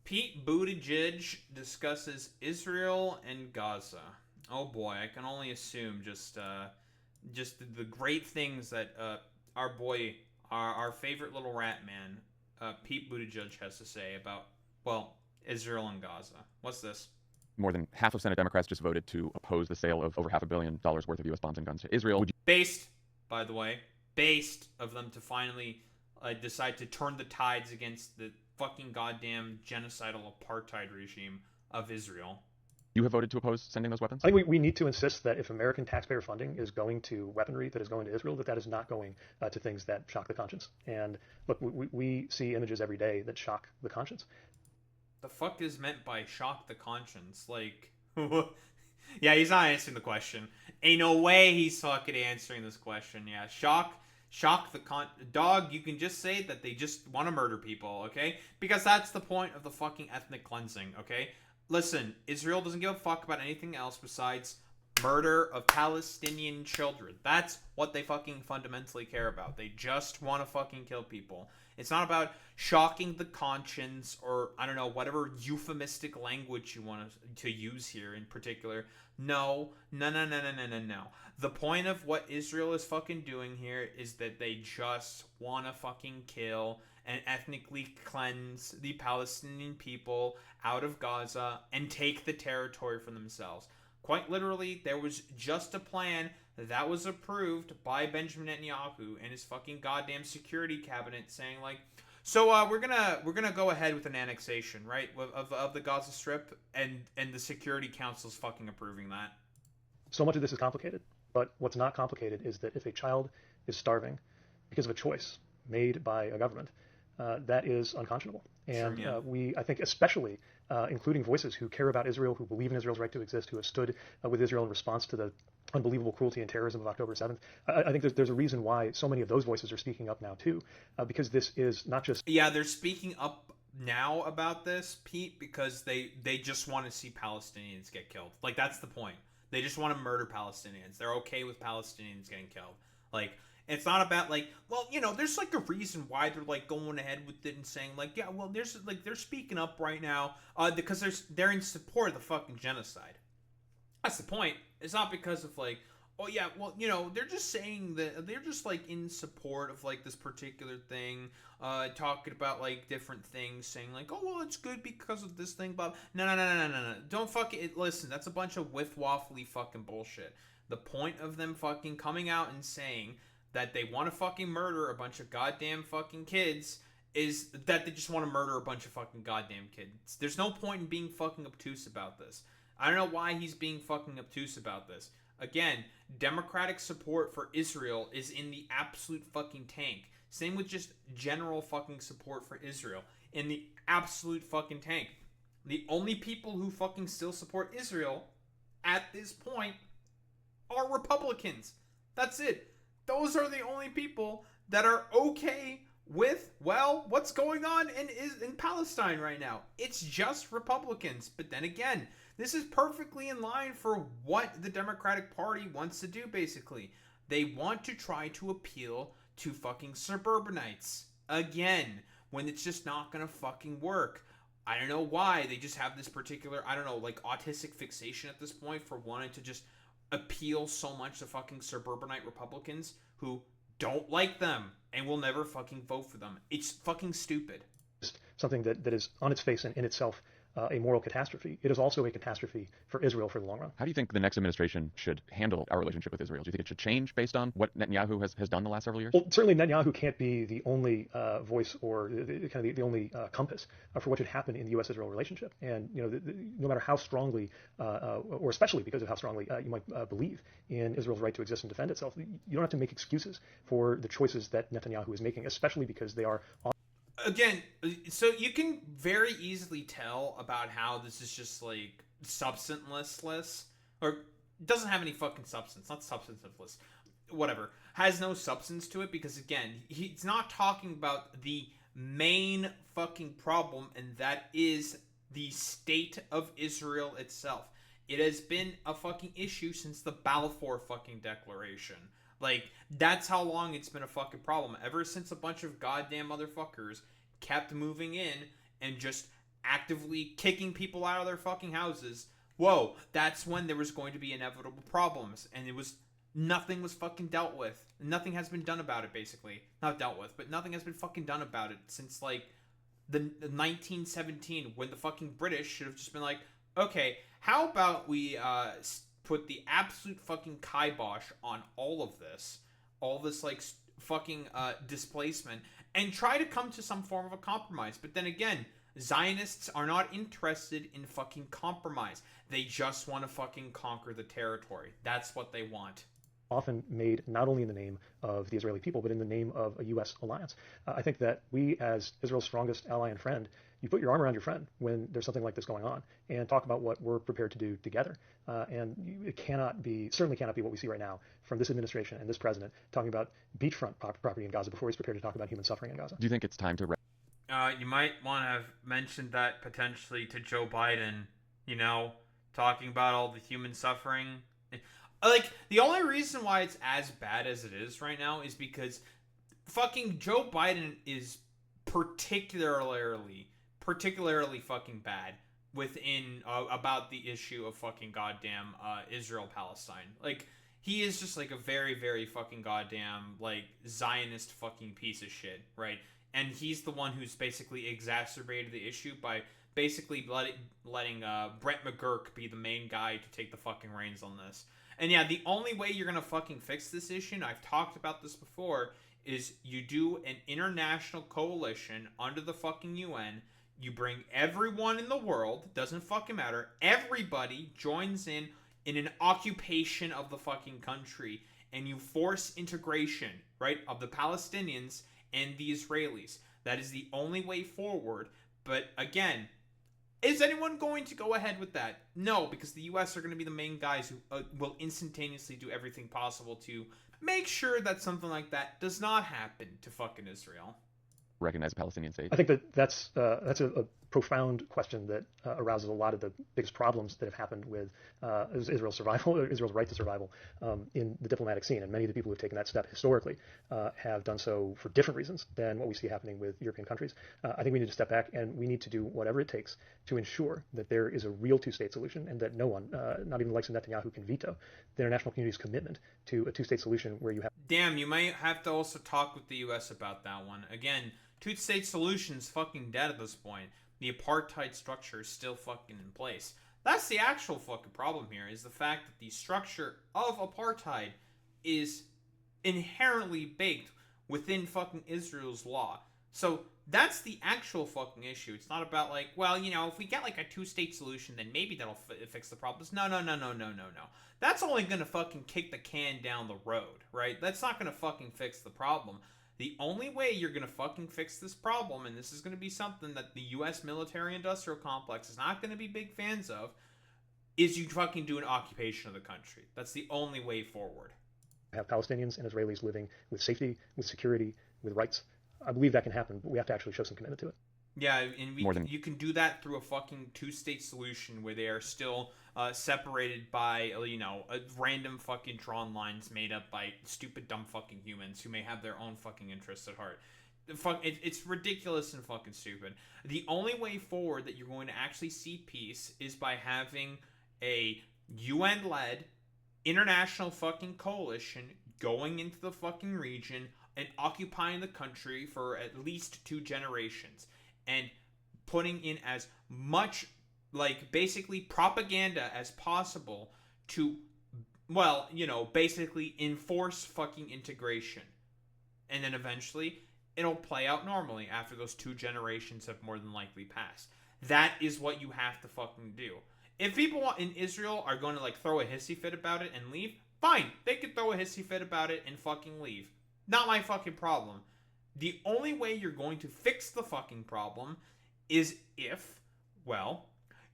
Pete Buttigieg discusses Israel and Gaza. Oh boy, I can only assume just the great things that our boy, our favorite little rat man, Pete Buttigieg has to say about, well, Israel and Gaza. What's this? More than half of Senate Democrats just voted to oppose the sale of over $500 million worth of U.S. bonds and guns to Israel. Based, by the way, based of them to finally decide to turn the tides against the fucking goddamn genocidal apartheid regime of Israel. You have voted to oppose sending those weapons? I think we need to insist that if American taxpayer funding is going to weaponry that is going to Israel, that is not going to things that shock the conscience. And look, we see images every day that shock the conscience. The fuck is meant by shock the conscience? Like, yeah, he's not answering the question. Ain't no way he's fucking answering this question. Yeah, shock the dog. You can just say that they just want to murder people, okay? Because that's the point of the fucking ethnic cleansing, okay? Listen, Israel doesn't give a fuck about anything else besides murder of Palestinian children. That's what they fucking fundamentally care about. They just want to fucking kill people. It's not about shocking the conscience or, I don't know, whatever euphemistic language you want to use here in particular. No. The point of what Israel is fucking doing here is that they just want to fucking kill and ethnically cleanse the Palestinian people out of Gaza and take the territory for themselves. Quite literally, there was just a plan that was approved by Benjamin Netanyahu and his fucking goddamn security cabinet, saying like, so we're gonna go ahead with an annexation, right, of the Gaza Strip, and the Security Council's fucking approving that. So much of this is complicated, but what's not complicated is that if a child is starving because of a choice made by a government, that is unconscionable. And Sure, yeah. I think especially, including voices who care about Israel, who believe in Israel's right to exist, who have stood with Israel in response to the unbelievable cruelty and terrorism of October 7th. I think there's a reason why so many of those voices are speaking up now too, because this is not just... Yeah, they're speaking up now about this, Pete, because they just want to see Palestinians get killed. Like, that's the point. They just want to murder Palestinians. They're okay with Palestinians getting killed. Like, it's not about, like, well, you know, there's, like, a reason why they're, like, going ahead with it and saying, like, yeah, well, there's, like, they're speaking up right now because they're in support of the fucking genocide. That's the point. It's not because of, like, oh, yeah, well, you know, they're just saying that they're just, like, in support of, like, this particular thing, talking about, like, different things, saying, like, oh, well, it's good because of this thing, but no. Don't fucking, listen, that's a bunch of whiff-waffly fucking bullshit. The point of them fucking coming out and saying that they want to fucking murder a bunch of goddamn fucking kids is that they just want to murder a bunch of fucking goddamn kids. There's no point in being fucking obtuse about this. I don't know why he's being fucking obtuse about this. Again, Democratic support for Israel is in the absolute fucking tank. Same with just general fucking support for Israel. In the absolute fucking tank. The only people who fucking still support Israel at this point are Republicans. That's it. Those are the only people that are okay with, well, what's going on in Palestine right now. It's just Republicans. But then again, this is perfectly in line for what the Democratic Party wants to do, basically. They want to try to appeal to fucking suburbanites. Again, when it's just not gonna fucking work. I don't know why. They just have this particular, I don't know, like autistic fixation at this point for wanting to just appeal so much to fucking suburbanite Republicans who don't like them and will never fucking vote for them. It's fucking stupid. Something that is on its face and in itself a moral catastrophe. It is also a catastrophe for Israel for the long run. How do you think the next administration should handle our relationship with Israel? Do you think it should change based on what Netanyahu has done the last several years? Well, certainly Netanyahu can't be the only voice or kind of the only compass for what should happen in the U.S.-Israel relationship. And you know, no matter how strongly, or especially because of how strongly you might believe in Israel's right to exist and defend itself, you don't have to make excuses for the choices that Netanyahu is making, especially because they are again, so you can very easily tell about how this is just like substanceless, or doesn't have any fucking substance, not substanceless, whatever, has no substance to it, because again, he's not talking about the main fucking problem, and that is the state of Israel itself. It has been a fucking issue since the Balfour fucking Declaration. Like, that's how long it's been a fucking problem. Ever since a bunch of goddamn motherfuckers kept moving in and just actively kicking people out of their fucking houses, whoa, that's when there was going to be inevitable problems. And nothing was fucking dealt with. Nothing has been done about it, basically. Not dealt with, but nothing has been fucking done about it since, like, the 1917, when the fucking British should have just been like, okay, how about we put the absolute fucking kibosh on all this like fucking displacement, and try to come to some form of a compromise. But then again, Zionists are not interested in fucking compromise. They just want to fucking conquer the territory. That's what they want. Often made not only in the name of the Israeli people, but in the name of a U.S. alliance. I think that we, as Israel's strongest ally and friend, you put your arm around your friend when there's something like this going on and talk about what we're prepared to do together. And it certainly cannot be what we see right now from this administration and this president talking about beachfront property in Gaza before he's prepared to talk about human suffering in Gaza. Do you think it's time to... You might want to have mentioned that potentially to Joe Biden, talking about all the human suffering. Like, the only reason why it's as bad as it is right now is because fucking Joe Biden is particularly fucking bad within about the issue of fucking goddamn Israel-Palestine. Like, he is just like a very, very fucking goddamn, like, Zionist fucking piece of shit, right? And he's the one who's basically exacerbated the issue by basically letting Brett McGurk be the main guy to take the fucking reins on this. And yeah, the only way you're gonna fucking fix this issue, and I've talked about this before, is you do an international coalition under the fucking UN. You bring everyone in the world, doesn't fucking matter, everybody joins in an occupation of the fucking country, and you force integration, right, of the Palestinians and the Israelis. That is the only way forward. But again, is anyone going to go ahead with that? No, because the U.S. are going to be the main guys who will instantaneously do everything possible to make sure that something like that does not happen to fucking Israel. Recognize a Palestinian state? I think that's a profound question that arouses a lot of the biggest problems that have happened with Israel's survival, or Israel's right to survival in the diplomatic scene. And many of the people who have taken that step historically have done so for different reasons than what we see happening with European countries. I think we need to step back and we need to do whatever it takes to ensure that there is a real two-state solution and that no one, not even the likes of Netanyahu, can veto the international community's commitment to a two-state solution where you have... Damn, you might have to also talk with the U.S. about that one. Again, two-state solution's fucking dead at this point. The apartheid structure is still fucking in place. That's the actual fucking problem here, is the fact that the structure of apartheid is inherently baked within fucking Israel's law. So that's the actual fucking issue. It's not about like, well, if we get like a two-state solution, then maybe that'll fix the problems. No. That's only gonna fucking kick the can down the road, right? That's not gonna fucking fix the problem. The only way you're going to fucking fix this problem, and this is going to be something that the U.S. military-industrial complex is not going to be big fans of, is you fucking do an occupation of the country. That's the only way forward. Have Palestinians and Israelis living with safety, with security, with rights. I believe that can happen, but we have to actually show some commitment to it. Yeah, and you can do that through a fucking two-state solution where they are still separated by, a random fucking drawn lines made up by stupid, dumb fucking humans who may have their own fucking interests at heart. It's ridiculous and fucking stupid. The only way forward that you're going to actually see peace is by having a UN-led international fucking coalition going into the fucking region and occupying the country for at least 2 generations. And putting in as much, basically propaganda as possible to, basically enforce fucking integration. And then eventually, it'll play out normally after those 2 generations have more than likely passed. That is what you have to fucking do. If people in Israel are going to, throw a hissy fit about it and leave, fine. They could throw a hissy fit about it and fucking leave. Not my fucking problem. The only way you're going to fix the fucking problem is if,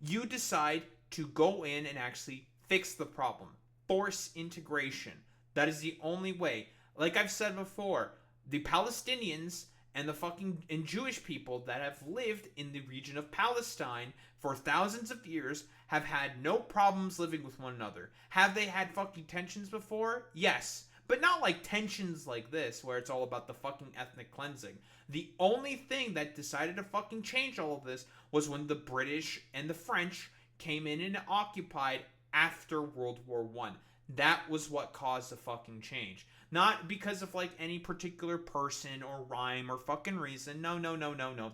you decide to go in and actually fix the problem. Force integration. That is the only way. Like I've said before, the Palestinians and the fucking Jewish people that have lived in the region of Palestine for thousands of years have had no problems living with one another. Have they had fucking tensions before? Yes. but not like tensions like this where it's all about the fucking ethnic cleansing. The only thing that decided to fucking change all of this was when the British and the French came in and occupied after World War One. That was what caused the fucking change. Not because of like any particular person or rhyme or fucking reason. No.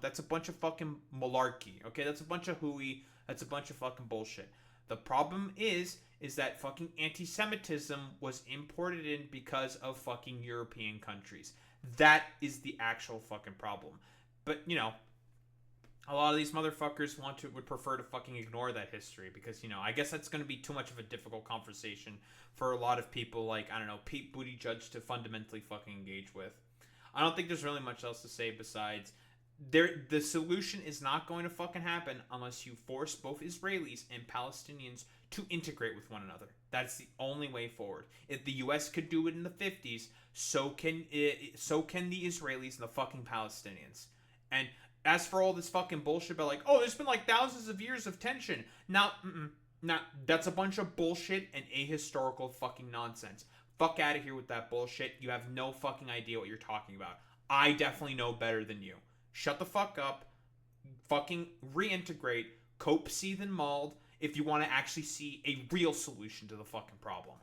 That's a bunch of fucking malarkey. Okay, that's a bunch of hooey. That's a bunch of fucking bullshit. The problem is that fucking anti-Semitism was imported in because of fucking European countries. That is the actual fucking problem. But, you know, a lot of these motherfuckers would prefer to fucking ignore that history because, you know, I guess that's going to be too much of a difficult conversation for a lot of people like, I don't know, Pete Buttigieg to fundamentally fucking engage with. I don't think there's really much else to say besides the solution is not going to fucking happen unless you force both Israelis and Palestinians to integrate with one another. That's the only way forward. If the U.S. could do it in the 50s, so can the Israelis and the fucking Palestinians. And as for all this fucking bullshit about like, oh, there's been like thousands of years of tension. Now, that's a bunch of bullshit and ahistorical fucking nonsense. Fuck out of here with that bullshit. You have no fucking idea what you're talking about. I definitely know better than you. Shut the fuck up. Fucking reintegrate. Cope, seethe, and mauled if you want to actually see a real solution to the fucking problem.